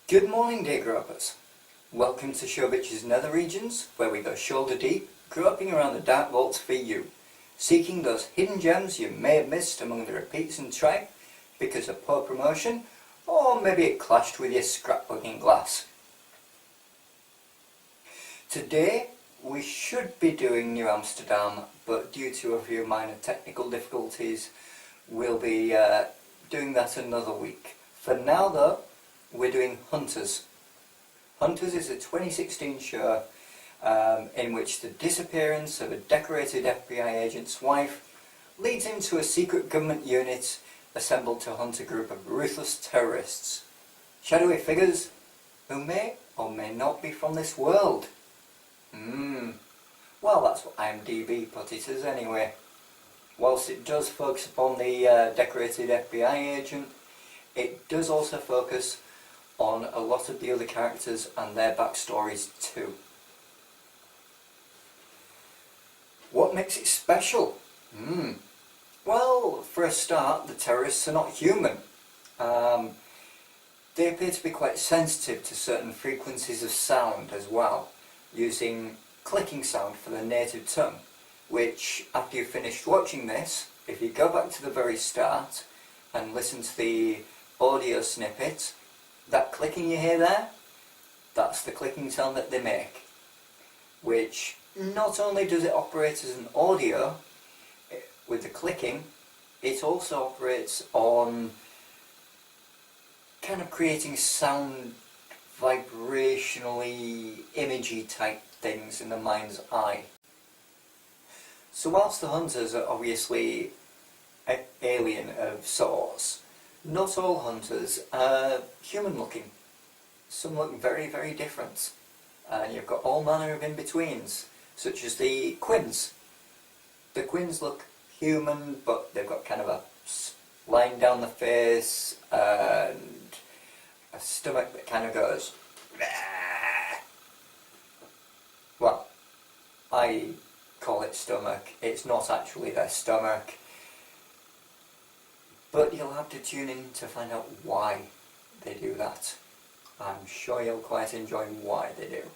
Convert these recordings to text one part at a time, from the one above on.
Good morning, dear Gropers. Welcome to ShowBitch's Nether regions, where we go shoulder deep, groping around the dark vaults for you, seeking those hidden gems you may have missed among the repeats and tripe because of poor promotion, or maybe it clashed with your scrapbooking glass. Today we should be doing New Amsterdam, but due to a few minor technical difficulties, we'll be doing that another week. For now though, we're doing Hunters. Hunters is a 2016 show in which the disappearance of a decorated FBI agent's wife leads him to a secret government unit assembled to hunt a group of ruthless terrorists. Shadowy figures who may or may not be from this world. Well, that's what IMDb put it as anyway. Whilst it does focus upon the decorated FBI agent, it does also focus on a lot of the other characters and their backstories too. What makes it special? Well, for a start, the terrorists are not human. They appear to be quite sensitive to certain frequencies of sound as well, using clicking sound for their native tongue, which, after you've finished watching this, if you go back to the very start and listen to the audio snippet, that clicking you hear there, that's the clicking sound that they make, which not only does it operate as an audio with the clicking, it also operates on kind of creating sound vibrationally imagey type things in the mind's eye. So whilst the Hunters are obviously alien of sorts, not all hunters are human looking. Some look very, very different. And you've got all manner of in-betweens, such as the Quins. The Quins look human, but they've got kind of a line down the face and a stomach that kind of goes, "Bah." Well, I call it stomach. It's not actually their stomach. But you'll have to tune in to find out why they do that. I'm sure you'll quite enjoy why they do.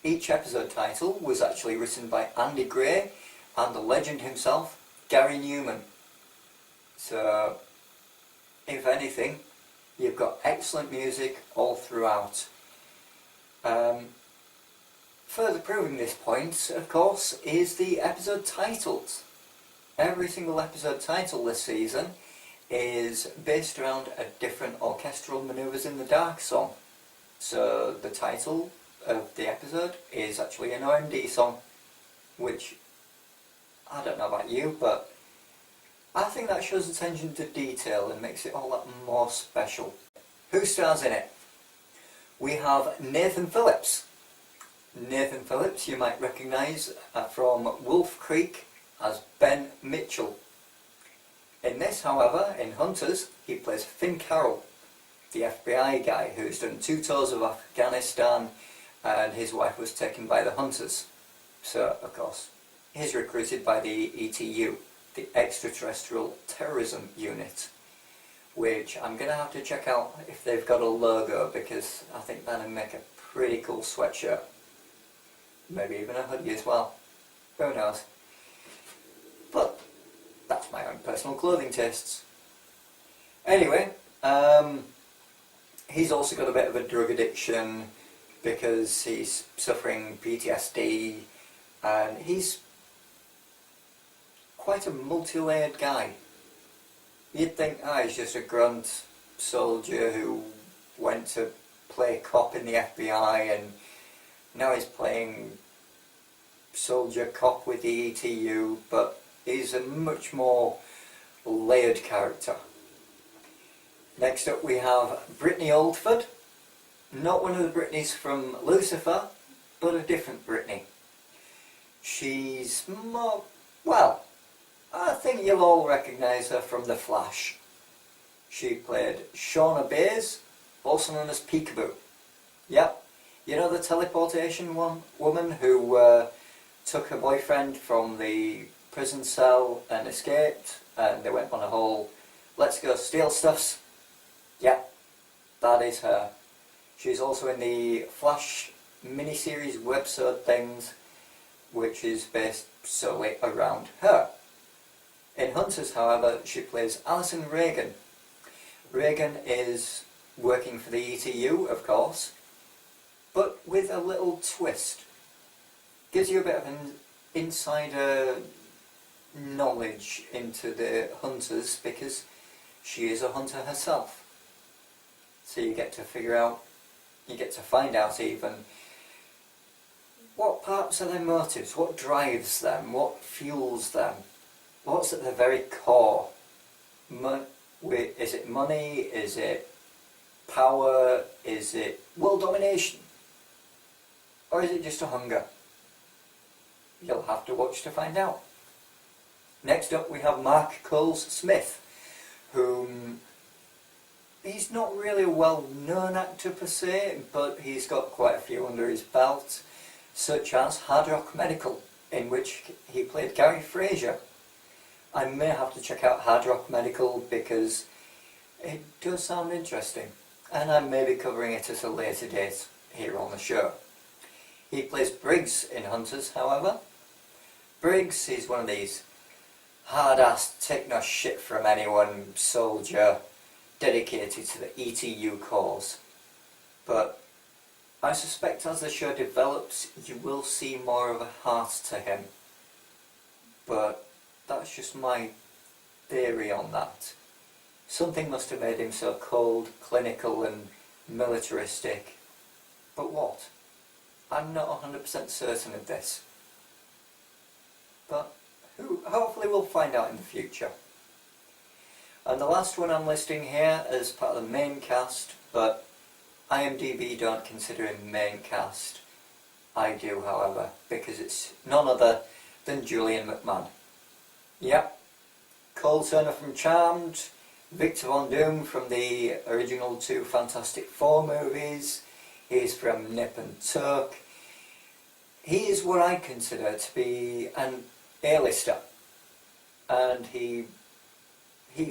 Each episode title was actually written by Andy Gray and the legend himself, Gary Newman. So, if anything, you've got excellent music all throughout. Further proving this point, of course, is the episode titles. Every single episode title this season is based around a different orchestral manoeuvres in the dark song. So the title of the episode is actually an OMD song, which, I don't know about you, but I think that shows attention to detail and makes it all that more special. Who stars in it? We have Nathan Phillips. Nathan Phillips you might recognise from Wolf Creek as Ben Mitchell. In this, however, in Hunters, he plays Finn Carroll, the FBI guy who's done 2 tours of Afghanistan and his wife was taken by the Hunters. So, of course, he's recruited by the ETU, the Extraterrestrial Terrorism Unit, which I'm going to have to check out if they've got a logo, because I think that'd make a pretty cool sweatshirt. Maybe even a hoodie as well. Who knows? But that's my own personal clothing tastes. Anyway, he's also got a bit of a drug addiction because he's suffering PTSD, and he's quite a multi-layered guy. You'd think, he's just a grunt soldier who went to play cop in the FBI and now he's playing soldier cop with the ETU, but he's a much more layered character. Next up we have Brittany Oldford. Not one of the Brittnys from Lucifer, but a different Brittany. She's more, well, I think you'll all recognise her from The Flash. She played Shauna Bays, also known as Peekaboo. Yep, you know the teleportation woman who took her boyfriend from the prison cell and escaped, and they went on a whole let's go steal stuffs. Yep, that is her. She's also in the Flash miniseries webisode things, which is based solely around her. In Hunters, however, she plays Alison Reagan. Reagan is working for the ETU, of course, but with a little twist. Gives you a bit of an insider knowledge into the Hunters because she is a hunter herself. So you get to find out even what parts are their motives, what drives them, what fuels them, what's at their very core. Is it money? Is it power? Is it world domination? Or is it just a hunger? You'll have to watch to find out. Next up we have Mark Coles-Smith, whom he's not really a well-known actor per se, but he's got quite a few under his belt, such as Hard Rock Medical, in which he played Gary Fraser. I may have to check out Hard Rock Medical because it does sound interesting, and I may be covering it at a later date here on the show. He plays Briggs in Hunters, however. Briggs is one of these hard-ass, take no shit from anyone soldier dedicated to the ETU cause. But I suspect as the show develops, you will see more of a heart to him. But that's just my theory on that. Something must have made him so cold, clinical and militaristic. But what? I'm not 100% certain of this. But hopefully we'll find out in the future. And the last one I'm listing here as part of the main cast, but IMDb don't consider him main cast. I do, however, because it's none other than Julian McMahon. Yep, Cole Turner from Charmed, Victor Von Doom from the original 2 Fantastic Four movies, he's from Nip and Tuck. He is what I consider to be an A-lister, and he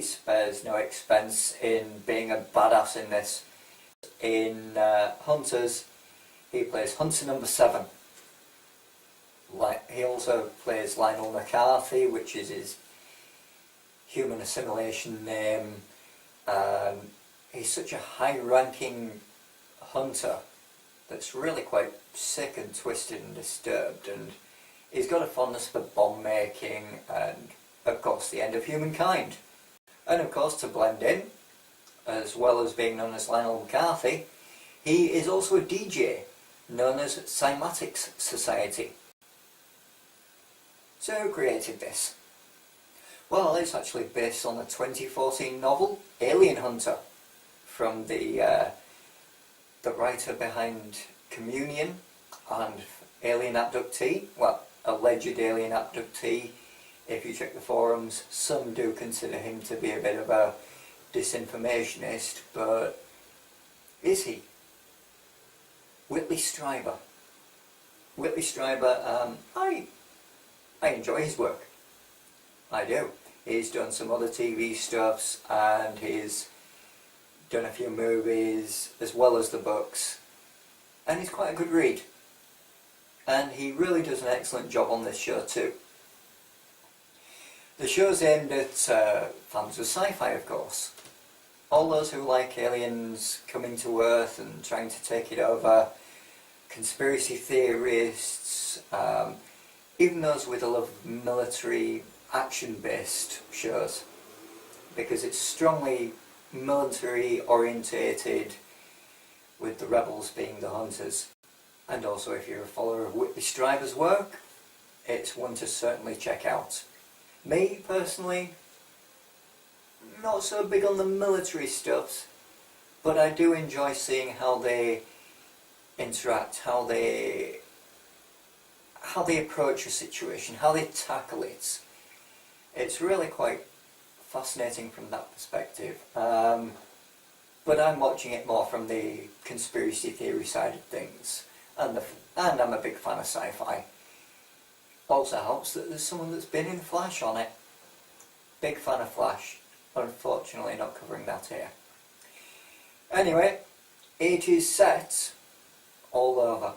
spares no expense in being a badass in this. In Hunters, he plays Hunter number 7. He also plays Lionel McCarthy, which is his human assimilation name. He's such a high-ranking hunter that's really quite sick and twisted and disturbed, and he's got a fondness for bomb making and, of course, the end of humankind. And, of course, to blend in, as well as being known as Lionel McCarthy, he is also a DJ, known as Cymatics Society. So who created this? Well, it's actually based on the 2014 novel Alien Hunter, from the writer behind Communion and Alien Abductee, well, alleged alien abductee. If you check the forums, some do consider him to be a bit of a disinformationist, but is he? Whitley Strieber. Whitley Strieber, I enjoy his work. I do. He's done some other TV stuffs and he's done a few movies as well as the books, and he's quite a good read. And he really does an excellent job on this show too. The show's aimed at fans of sci-fi, of course. All those who like aliens coming to Earth and trying to take it over, conspiracy theorists, even those with a love of military action-based shows, because it's strongly military orientated, with the rebels being the hunters. And also, if you're a follower of Whitley Strieber's work, it's one to certainly check out. Me, personally, not so big on the military stuff, but I do enjoy seeing how they interact, how they approach a situation, how they tackle it. It's really quite fascinating from that perspective. But I'm watching it more from the conspiracy theory side of things, and I'm a big fan of sci-fi. Also helps that there's someone that's been in Flash on it. Big fan of Flash. Unfortunately not covering that here. Anyway, It is set all over.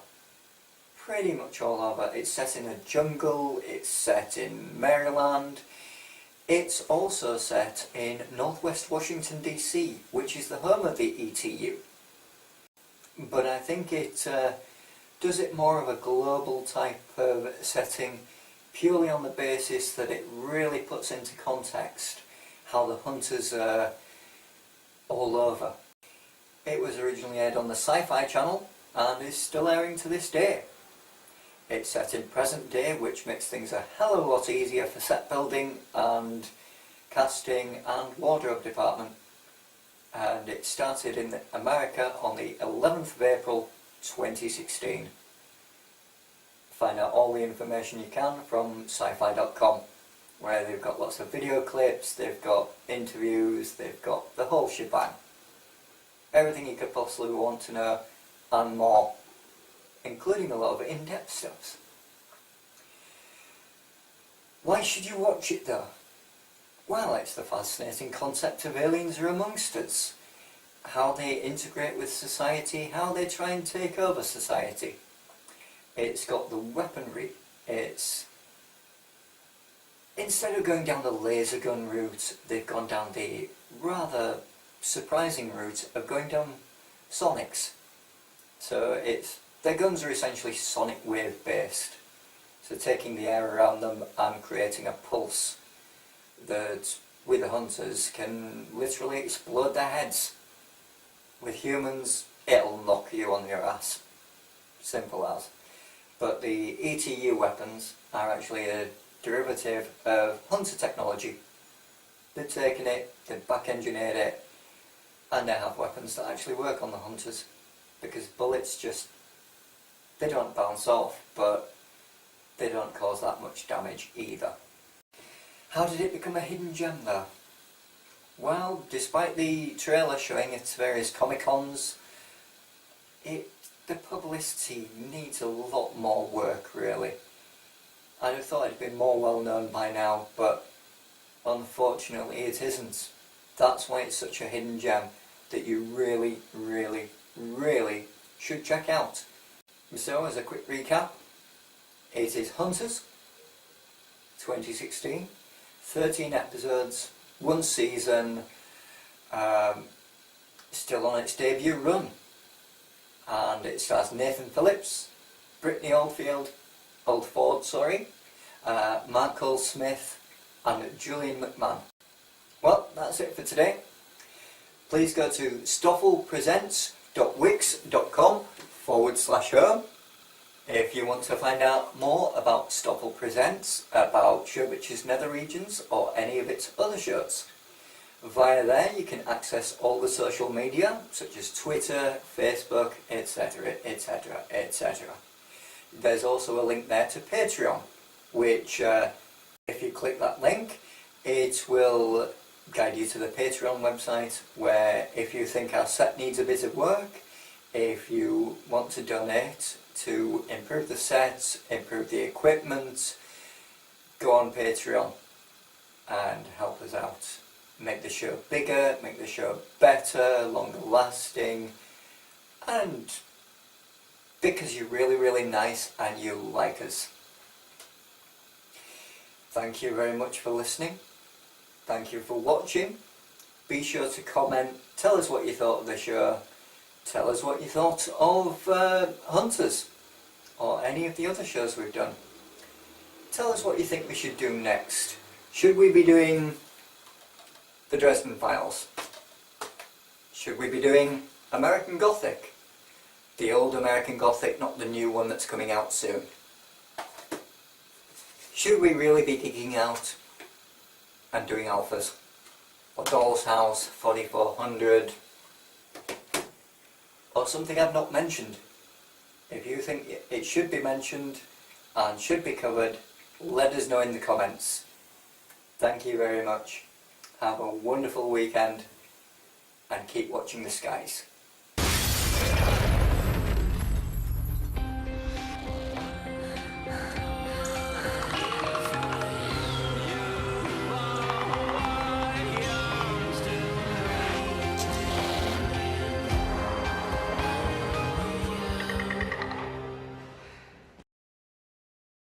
Pretty much all over. It's set in a jungle, it's set in Maryland. It's also set in northwest Washington DC, which is the home of the ETU. But I think it does it more of a global type of setting, purely on the basis that it really puts into context how the hunters are all over. It was originally aired on the SciFi channel and is still airing to this day. It's set in present day, which makes things a hell of a lot easier for set building and casting and wardrobe department. And it started in America on the 11th of April 2016. Find out all the information you can from sci-fi.com, where they've got lots of video clips, they've got interviews, they've got the whole shebang. Everything you could possibly want to know and more, including a lot of in-depth stuff. Why should you watch it though? Well, it's the fascinating concept of aliens are amongst us. How they integrate with society, how they try and take over society. It's got the weaponry. It's... Instead of going down the laser gun route, they've gone down the rather surprising route of going down sonics. So their guns are essentially sonic wave based. So taking the air around them and creating a pulse that, with the hunters, can literally explode their heads. With humans, it'll knock you on your ass. Simple as. But the ETU weapons are actually a derivative of hunter technology. They've taken it, they've back-engineered it, and they have weapons that actually work on the hunters. Because bullets they don't bounce off, but they don't cause that much damage either. How did it become a hidden gem though? Well, despite the trailer showing it at various Comic-Cons, the publicity needs a lot more work really. I'd have thought it'd been more well known by now, but unfortunately it isn't. That's why it's such a hidden gem that you really, really, really should check out. So as a quick recap, it is Hunters, 2016, 13 episodes, 1 season, still on its debut run. And it stars Nathan Phillips, Brittany Oldford, Mark Cole Smith and Julian McMahon. Well, that's it for today. Please go to stoffelpresents.wix.com/home if you want to find out more about Stoffel Presents, about ShowBitch's Nether regions or any of its other shows. Via there you can access all the social media such as Twitter, Facebook, etc, etc, etc. There's also a link there to Patreon, which if you click that link it will guide you to the Patreon website, where if you think our set needs a bit of work, if you want to donate to improve the sets, improve the equipment, go on Patreon and help us out. Make the show bigger, make the show better, longer lasting, and because you're really, really nice and you like us. Thank you very much for listening. Thank you for watching. Be sure to comment, tell us what you thought of the show, tell us what you thought of Hunters, or any of the other shows we've done. Tell us what you think we should do next. Should we be doing the Dresden Files? Should we be doing American Gothic? The old American Gothic, not the new one that's coming out soon. Should we really be digging out and doing alphas? Or Doll's House, 4400, or something I've not mentioned? If you think it should be mentioned and should be covered, let us know in the comments. Thank you very much. Have a wonderful weekend and keep watching the skies.